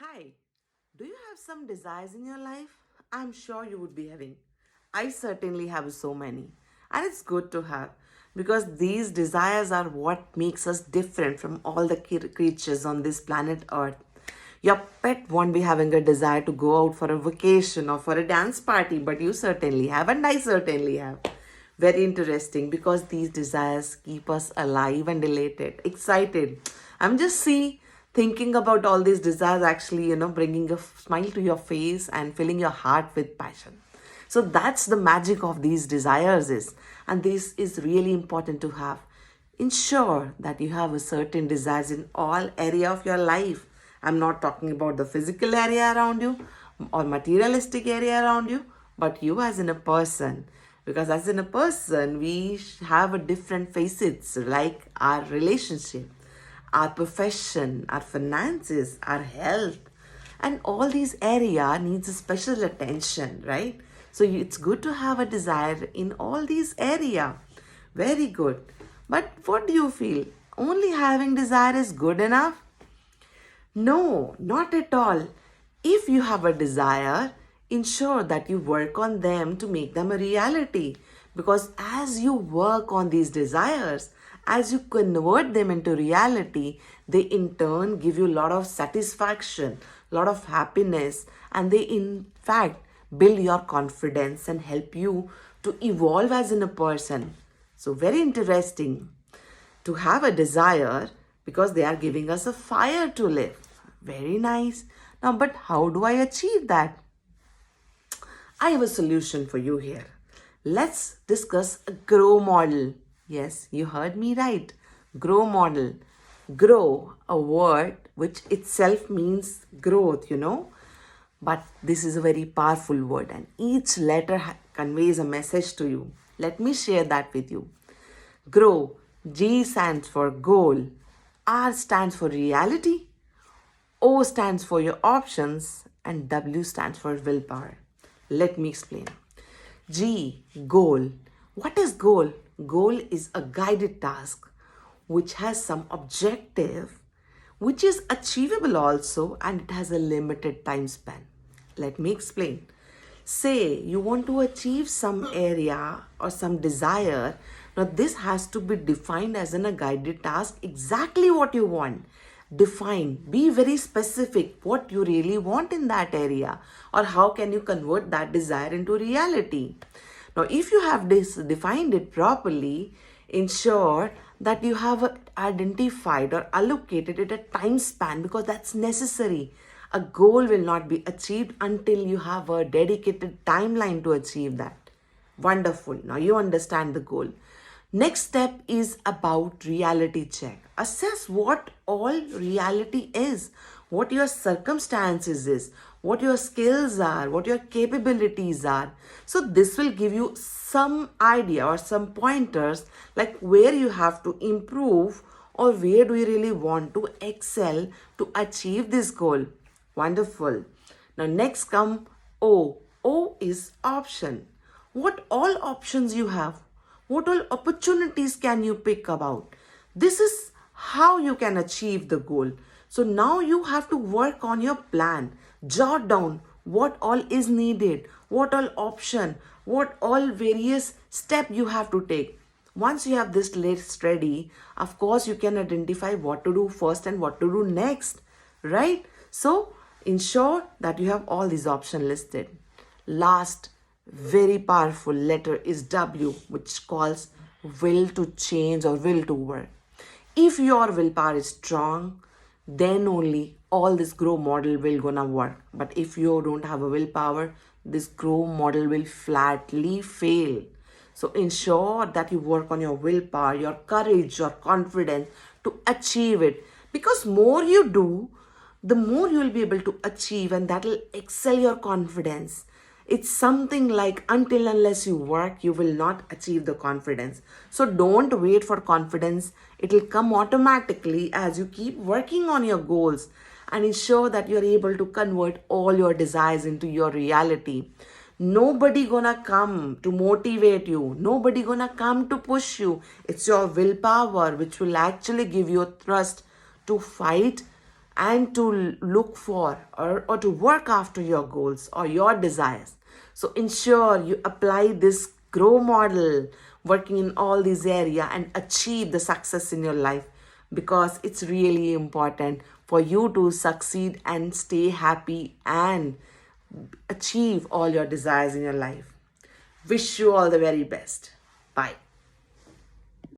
Hi, do you have some desires in your life? I'm sure you would be having. I certainly have so many. And it's good to have because these desires are what makes us different from all the creatures on this planet Earth. Your pet won't be having a desire to go out for a vacation or for a dance party, but you certainly have, and I certainly have. Very interesting because these desires keep us alive and elated, excited. I'm just thinking about all these desires actually, bringing a smile to your face and filling your heart with passion. So that's the magic of these desires is, and this is really important to have. Ensure that you have a certain desires in all area of your life. I'm not talking about the physical area around you or materialistic area around you, but you as in a person. Because as in a person, we have a different facets like our relationship, our profession, our finances, our health, and all these area needs a special attention, right? So it's good to have a desire in all these area. Very good. But what do you feel? Only having desire is good enough? No, not at all. If you have a desire, ensure that you work on them to make them a reality. Because as you work on these desires, as you convert them into reality, they in turn give you a lot of satisfaction, a lot of happiness, and they in fact build your confidence and help you to evolve as in a person. So, very interesting to have a desire because they are giving us a fire to live. Very nice. Now, but how do I achieve that? I have a solution for you here. Let's discuss a grow model. Yes, you heard me right. Grow model. Grow, a word which itself means growth. But this is a very powerful word, and each letter conveys a message to you. Let me share that with you. Grow. G stands for goal. R stands for reality. O stands for your options. And W stands for willpower. Let me explain. G, goal. What is goal? Goal is a guided task which has some objective, which is achievable also, and it has a limited time span. Let me explain. Say you want to achieve some area or some desire. Now, this has to be defined as in a guided task exactly what you want. Define, be very specific what you really want in that area, or how can you convert that desire into reality. Now, if you have defined it properly, ensure that you have identified or allocated it a time span because that's necessary. A goal will not be achieved until you have a dedicated timeline to achieve that. Wonderful. Now you understand the goal. Next step is about reality check. Assess what all reality is, what your circumstances is, what your skills are, what your capabilities are. So this will give you some idea or some pointers like where you have to improve or where do you really want to excel to achieve this goal. Wonderful. Now next come O. O is option. What all options you have? What all opportunities can you pick about? This is how you can achieve the goal. So now you have to work on your plan. Jot down what all is needed, what all option, what all various step you have to take. Once you have this list ready, of course you can identify what to do first and what to do next, right? So ensure that you have all these options listed. Last very powerful letter is W, which calls will to change or will to work. If your willpower is strong, then only all this grow model will gonna work. But if you don't have a willpower, this grow model will flatly fail. So ensure that you work on your willpower, your courage, your confidence to achieve it. Because more you do, the more you will be able to achieve, and that will excel your confidence. It's something like until unless you work, you will not achieve the confidence. So don't wait for confidence. It will come automatically as you keep working on your goals and ensure that you're able to convert all your desires into your reality. Nobody gonna come to motivate you. Nobody gonna come to push you. It's your willpower which will actually give you a thrust to fight and to look for or to work after your goals or your desires. So ensure you apply this grow model working in all these area and achieve the success in your life, because it's really important for you to succeed and stay happy and achieve all your desires in your life. Wish you all the very best. Bye.